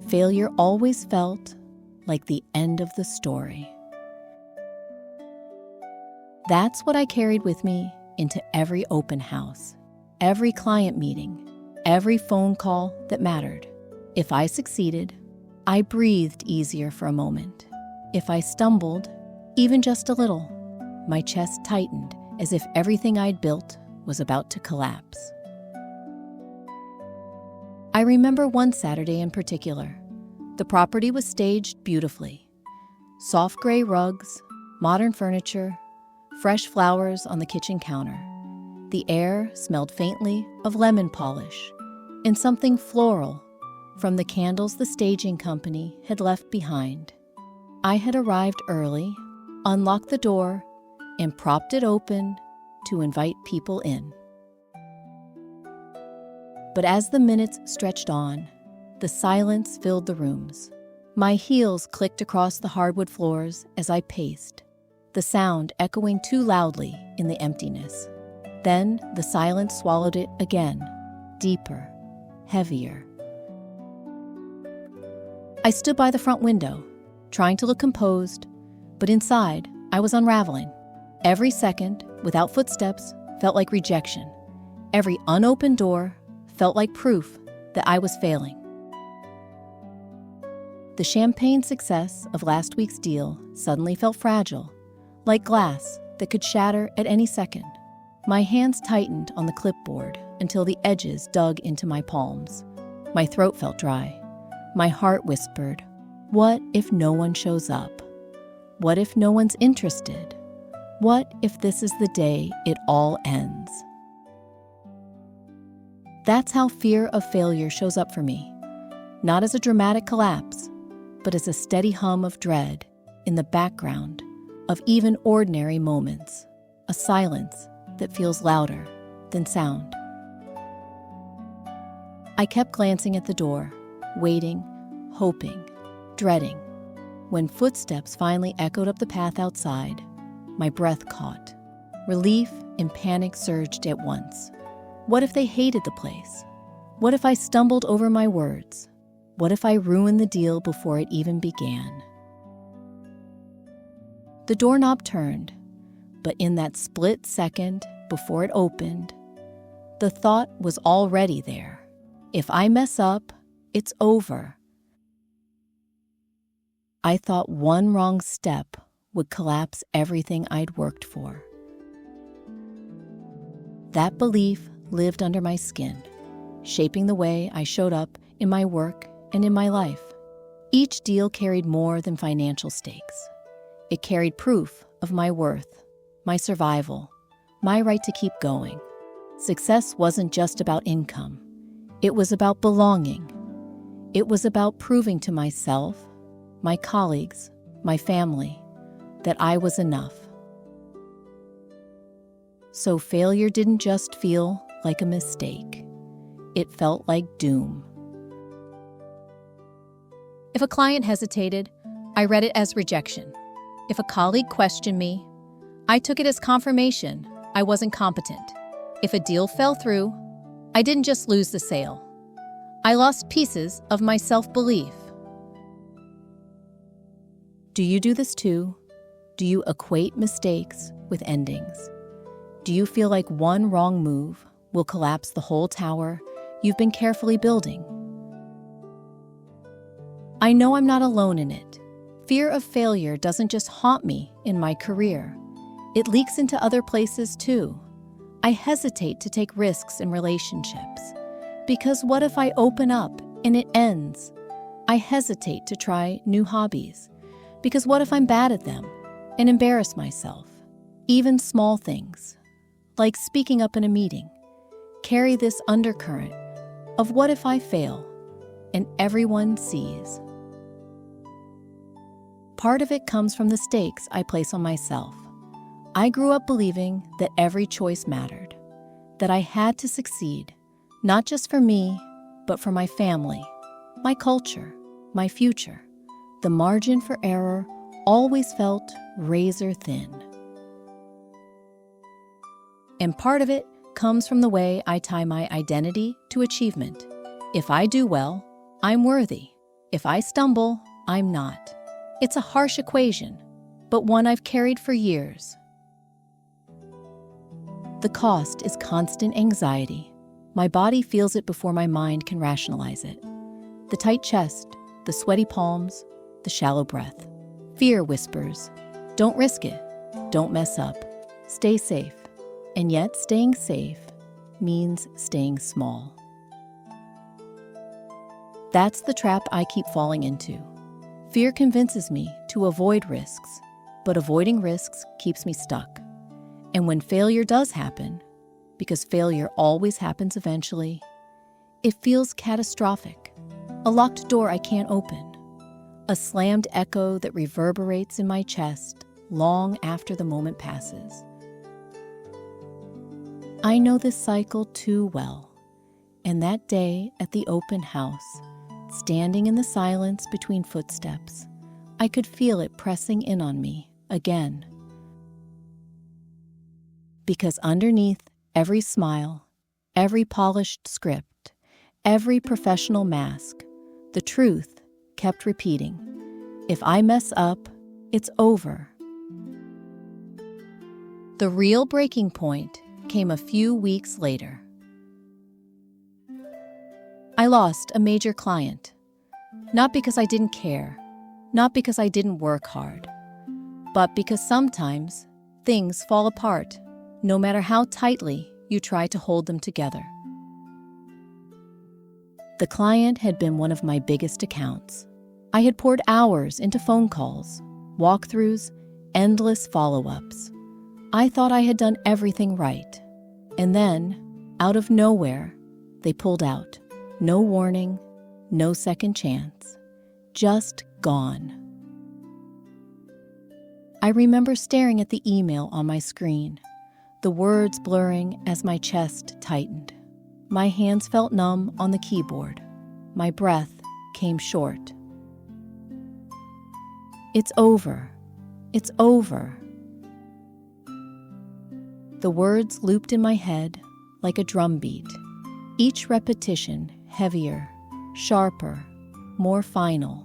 Failure always felt like the end of the story. That's what I carried with me into every open house, every client meeting, every phone call that mattered. If I succeeded, I breathed easier for a moment. If I stumbled, even just a little, my chest tightened as if everything I'd built was about to collapse. I remember one Saturday in particular. The property was staged beautifully. Soft gray rugs, modern furniture, fresh flowers on the kitchen counter. The air smelled faintly of lemon polish and something floral from the candles the staging company had left behind. I had arrived early, unlocked the door, and propped it open to invite people in. But as the minutes stretched on, the silence filled the rooms. My heels clicked across the hardwood floors as I paced, the sound echoing too loudly in the emptiness. Then the silence swallowed it again, deeper, heavier. I stood by the front window, trying to look composed, but inside I was unraveling. Every second, without footsteps, felt like rejection. Every unopened door felt like proof that I was failing. The champagne success of last week's deal suddenly felt fragile, like glass that could shatter at any second. My hands tightened on the clipboard until the edges dug into my palms. My throat felt dry. My heart whispered, "What if no one shows up? What if no one's interested? What if this is the day it all ends?" That's how fear of failure shows up for me. Not as a dramatic collapse, but as a steady hum of dread in the background of even ordinary moments, a silence that feels louder than sound. I kept glancing at the door, waiting, hoping, dreading. When footsteps finally echoed up the path outside, my breath caught. Relief and panic surged at once. What if they hated the place? What if I stumbled over my words? What if I ruined the deal before it even began? The doorknob turned, but in that split second before it opened, the thought was already there. If I mess up, it's over. I thought one wrong step would collapse everything I'd worked for. That belief lived under my skin, shaping the way I showed up in my work and in my life. Each deal carried more than financial stakes. It carried proof of my worth, my survival, my right to keep going. Success wasn't just about income. It was about belonging. It was about proving to myself, my colleagues, my family, that I was enough. So failure didn't just feel like a mistake. It felt like doom. If a client hesitated, I read it as rejection. If a colleague questioned me, I took it as confirmation I wasn't competent. If a deal fell through, I didn't just lose the sale. I lost pieces of my self-belief. Do you do this too? Do you equate mistakes with endings? Do you feel like one wrong move will collapse the whole tower you've been carefully building? I know I'm not alone in it. Fear of failure doesn't just haunt me in my career. It leaks into other places too. I hesitate to take risks in relationships because what if I open up and it ends? I hesitate to try new hobbies because what if I'm bad at them and embarrass myself? Even small things, like speaking up in a meeting, carry this undercurrent of what if I fail and everyone sees. Part of it comes from the stakes I place on myself. I grew up believing that every choice mattered, that I had to succeed, not just for me, but for my family, my culture, my future. The margin for error always felt razor thin. And part of it comes from the way I tie my identity to achievement. If I do well, I'm worthy. If I stumble, I'm not. It's a harsh equation, but one I've carried for years. The cost is constant anxiety. My body feels it before my mind can rationalize it. The tight chest, the sweaty palms, the shallow breath. Fear whispers, don't risk it, don't mess up, stay safe. And yet staying safe means staying small. That's the trap I keep falling into. Fear convinces me to avoid risks, but avoiding risks keeps me stuck. And when failure does happen, because failure always happens eventually, it feels catastrophic. A locked door I can't open. A slammed echo that reverberates in my chest long after the moment passes. I know this cycle too well. And that day at the open house, standing in the silence between footsteps, I could feel it pressing in on me again. Because underneath every smile, every polished script, every professional mask, the truth kept repeating, if I mess up, it's over. The real breaking point came a few weeks later. I lost a major client. Not because I didn't care, not because I didn't work hard, but because sometimes things fall apart, no matter how tightly you try to hold them together. The client had been one of my biggest accounts. I had poured hours into phone calls, walkthroughs, endless follow-ups. I thought I had done everything right. And then, out of nowhere, they pulled out. No warning, no second chance. Just gone. I remember staring at the email on my screen, the words blurring as my chest tightened. My hands felt numb on the keyboard. My breath came short. It's over. It's over. The words looped in my head like a drumbeat, each repetition heavier, sharper, more final.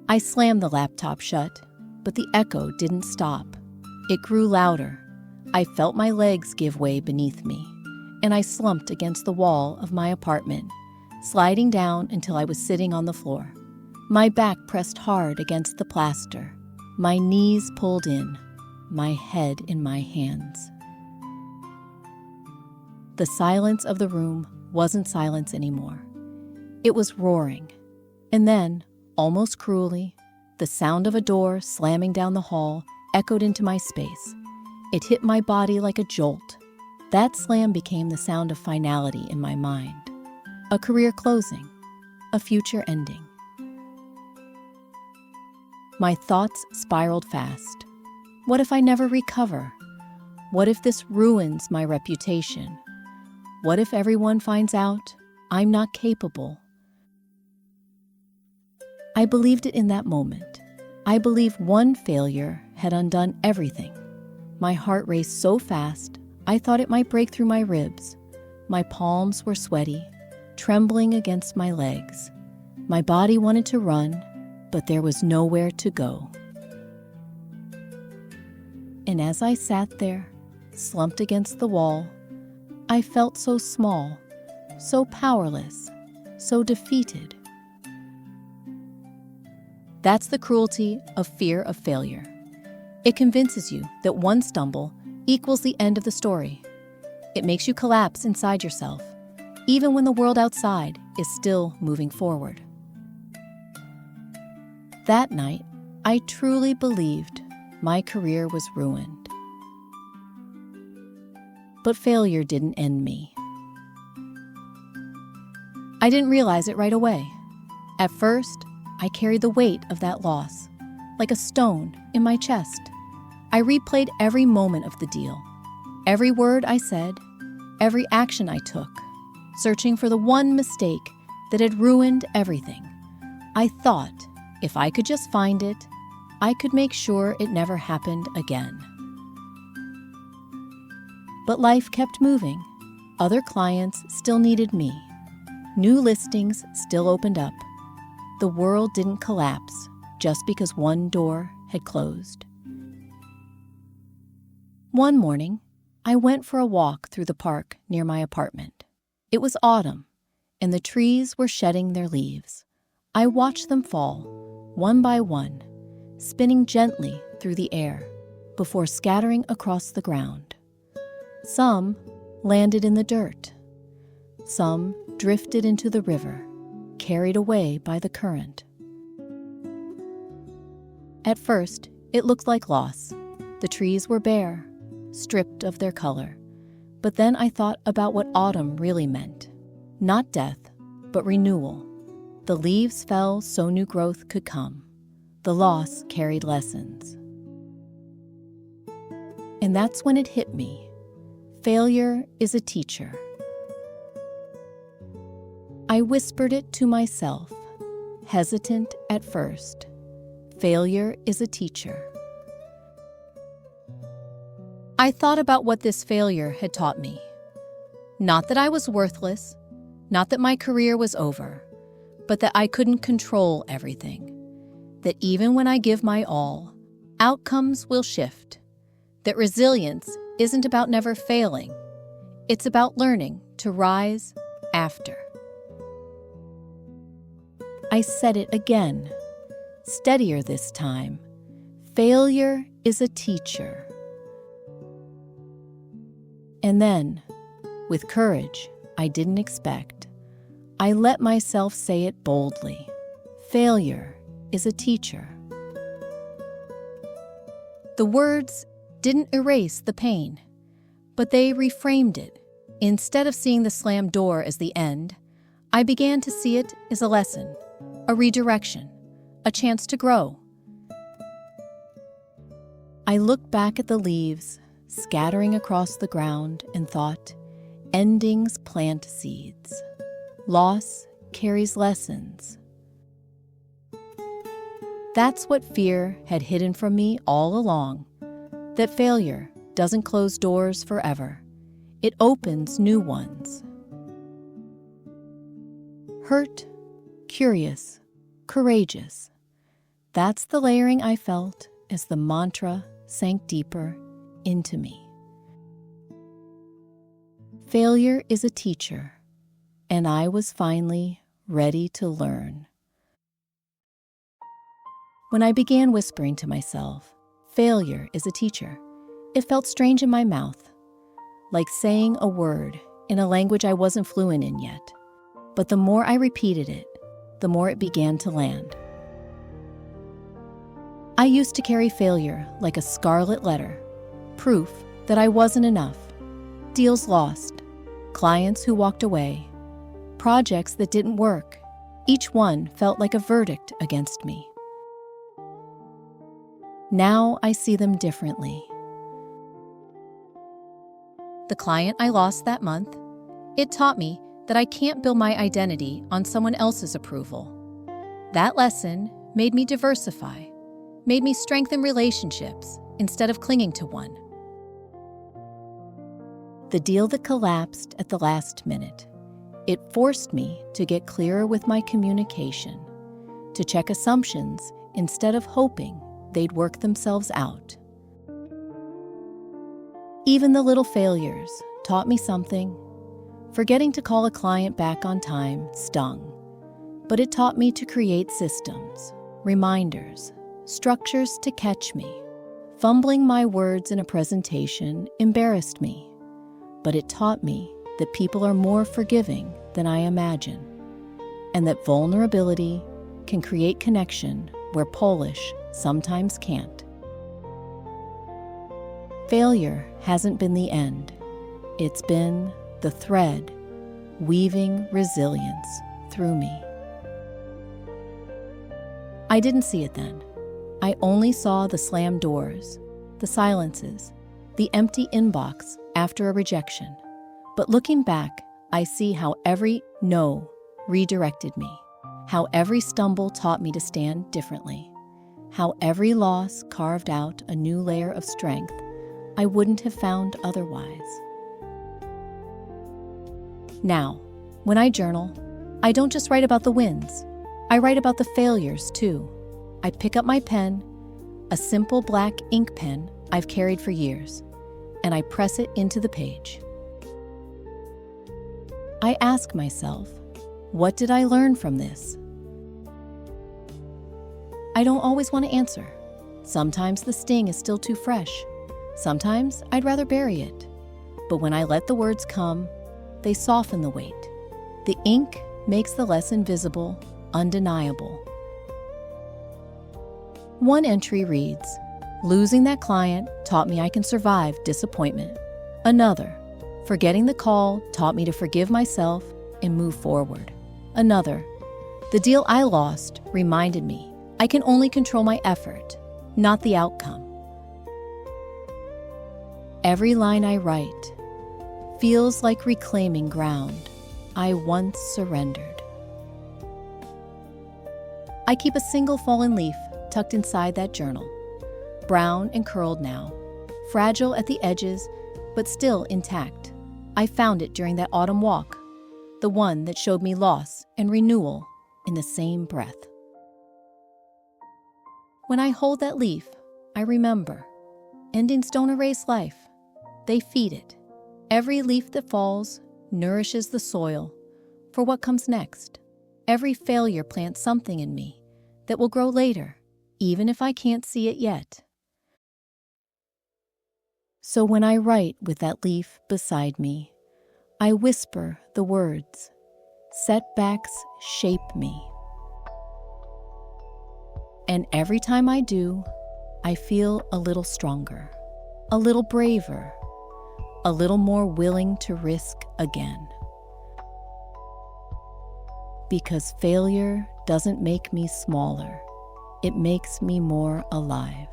I slammed the laptop shut, but the echo didn't stop. It grew louder. I felt my legs give way beneath me, and I slumped against the wall of my apartment, sliding down until I was sitting on the floor. My back pressed hard against the plaster, my knees pulled in, my head in my hands. The silence of the room wasn't silence anymore. It was roaring. And then, almost cruelly, the sound of a door slamming down the hall echoed into my space. It hit my body like a jolt. That slam became the sound of finality in my mind. A career closing, a future ending. My thoughts spiraled fast. What if I never recover? What if this ruins my reputation? What if everyone finds out I'm not capable? I believed it in that moment. I believed one failure had undone everything. My heart raced so fast, I thought it might break through my ribs. My palms were sweaty, trembling against my legs. My body wanted to run, but there was nowhere to go. And as I sat there, slumped against the wall, I felt so small, so powerless, so defeated. That's the cruelty of fear of failure. It convinces you that one stumble equals the end of the story. It makes you collapse inside yourself, even when the world outside is still moving forward. That night, I truly believed my career was ruined. But failure didn't end me. I didn't realize it right away. At first, I carried the weight of that loss, like a stone in my chest. I replayed every moment of the deal, every word I said, every action I took, searching for the one mistake that had ruined everything. I thought, if I could just find it, I could make sure it never happened again. But life kept moving. Other clients still needed me. New listings still opened up. The world didn't collapse just because one door had closed. One morning, I went for a walk through the park near my apartment. It was autumn, and the trees were shedding their leaves. I watched them fall, one by one, spinning gently through the air before scattering across the ground. Some landed in the dirt. Some drifted into the river, carried away by the current. At first, it looked like loss. The trees were bare, stripped of their color. But then I thought about what autumn really meant. Not death, but renewal. The leaves fell so new growth could come. The loss carried lessons. And that's when it hit me. Failure is a teacher. I whispered it to myself, hesitant at first. Failure is a teacher. I thought about what this failure had taught me. Not that I was worthless, not that my career was over, but that I couldn't control everything. That even when I give my all, outcomes will shift. That resilience isn't about never failing. It's about learning to rise after. I said it again, steadier this time. Failure is a teacher. And then, with courage I didn't expect, I let myself say it boldly. Failure is a teacher. The words didn't erase the pain, but they reframed it. Instead of seeing the slammed door as the end, I began to see it as a lesson, a redirection, a chance to grow. I looked back at the leaves scattering across the ground and thought, endings plant seeds. Loss carries lessons. That's what fear had hidden from me all along, that failure doesn't close doors forever. It opens new ones. Hurt, curious, courageous. That's the layering I felt as the mantra sank deeper into me. Failure is a teacher, and I was finally ready to learn. When I began whispering to myself, failure is a teacher, it felt strange in my mouth, like saying a word in a language I wasn't fluent in yet. But the more I repeated it, the more it began to land. I used to carry failure like a scarlet letter, proof that I wasn't enough. Deals lost, clients who walked away, projects that didn't work. Each one felt like a verdict against me. Now I see them differently. The client I lost that month, it taught me that I can't build my identity on someone else's approval. That lesson made me diversify, made me strengthen relationships instead of clinging to one. The deal that collapsed at the last minute, it forced me to get clearer with my communication, to check assumptions instead of hoping they'd work themselves out. Even the little failures taught me something. Forgetting to call a client back on time stung, but it taught me to create systems, reminders, structures to catch me. Fumbling my words in a presentation embarrassed me, but it taught me that people are more forgiving than I imagine, and that vulnerability can create connection where polish sometimes can't. Failure hasn't been the end. It's been the thread weaving resilience through me. I didn't see it then. I only saw the slammed doors, the silences, the empty inbox after a rejection. But looking back, I see how every no redirected me, how every stumble taught me to stand differently, how every loss carved out a new layer of strength I wouldn't have found otherwise. Now, when I journal, I don't just write about the wins. I write about the failures, too. I pick up my pen, a simple black ink pen I've carried for years, and I press it into the page. I ask myself, what did I learn from this? I don't always want to answer. Sometimes the sting is still too fresh. Sometimes I'd rather bury it. But when I let the words come, they soften the weight. The ink makes the lesson visible, undeniable. One entry reads, "Losing that client taught me I can survive disappointment." Another, "Forgetting the call taught me to forgive myself and move forward." Another, "The deal I lost reminded me I can only control my effort, not the outcome." Every line I write feels like reclaiming ground I once surrendered. I keep a single fallen leaf tucked inside that journal, brown and curled now, fragile at the edges, but still intact. I found it during that autumn walk, the one that showed me loss and renewal in the same breath. When I hold that leaf, I remember, endings don't erase life, they feed it. Every leaf that falls nourishes the soil for what comes next. Every failure plants something in me that will grow later, even if I can't see it yet. So when I write with that leaf beside me, I whisper the words, "Setbacks shape me." And every time I do, I feel a little stronger, a little braver, a little more willing to risk again. Because failure doesn't make me smaller, it makes me more alive.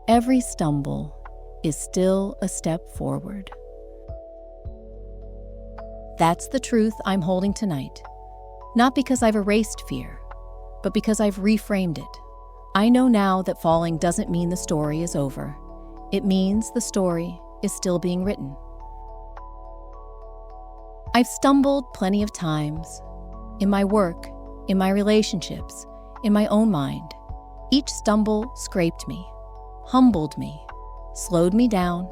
Every stumble is still a step forward. That's the truth I'm holding tonight. Not because I've erased fear, but because I've reframed it. I know now that falling doesn't mean the story is over. It means the story is still being written. I've stumbled plenty of times, in my work, in my relationships, in my own mind. Each stumble scraped me, humbled me, slowed me down,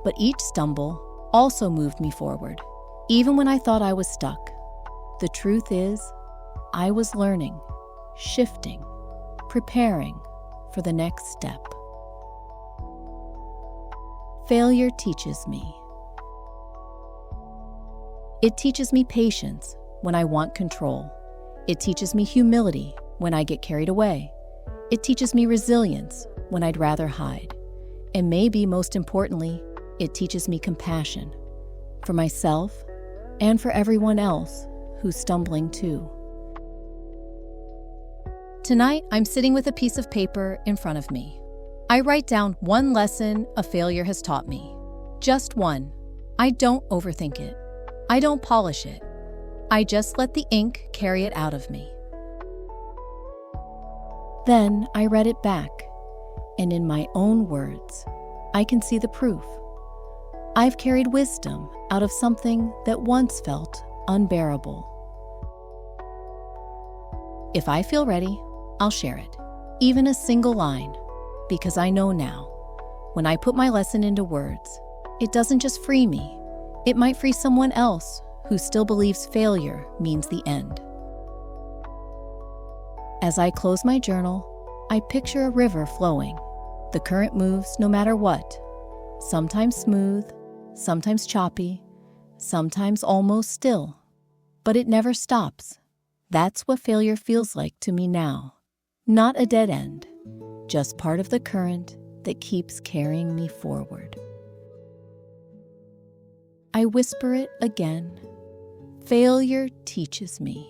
but each stumble also moved me forward, even when I thought I was stuck. The truth is, I was learning, shifting, preparing for the next step. Failure teaches me. It teaches me patience when I want control. It teaches me humility when I get carried away. It teaches me resilience when I'd rather hide. And maybe most importantly, it teaches me compassion for myself and for everyone else who's stumbling too. Tonight, I'm sitting with a piece of paper in front of me. I write down one lesson a failure has taught me. Just one. I don't overthink it. I don't polish it. I just let the ink carry it out of me. Then I read it back, and in my own words, I can see the proof. I've carried wisdom out of something that once felt unbearable. If I feel ready, I'll share it, even a single line, because I know now, when I put my lesson into words, it doesn't just free me, it might free someone else who still believes failure means the end. As I close my journal, I picture a river flowing. The current moves no matter what, sometimes smooth, sometimes choppy, sometimes almost still, but it never stops. That's what failure feels like to me now. Not a dead end, just part of the current that keeps carrying me forward. I whisper it again. Failure teaches me.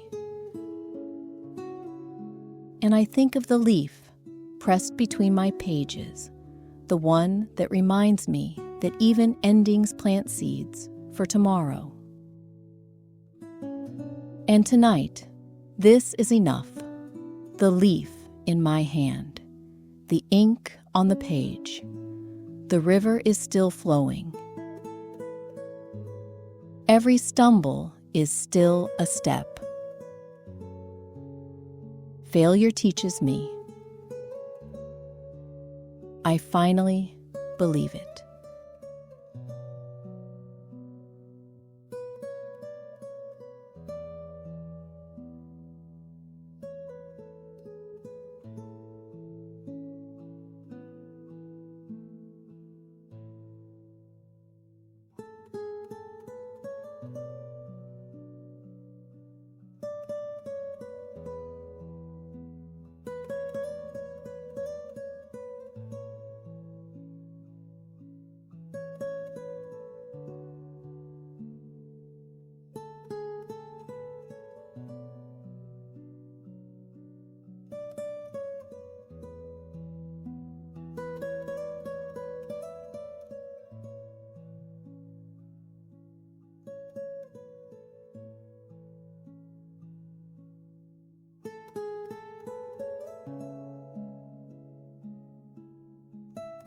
And I think of the leaf pressed between my pages, the one that reminds me that even endings plant seeds for tomorrow. And tonight, this is enough. The leaf in my hand, the ink on the page. The river is still flowing. Every stumble is still a step. Failure teaches me. I finally believe it.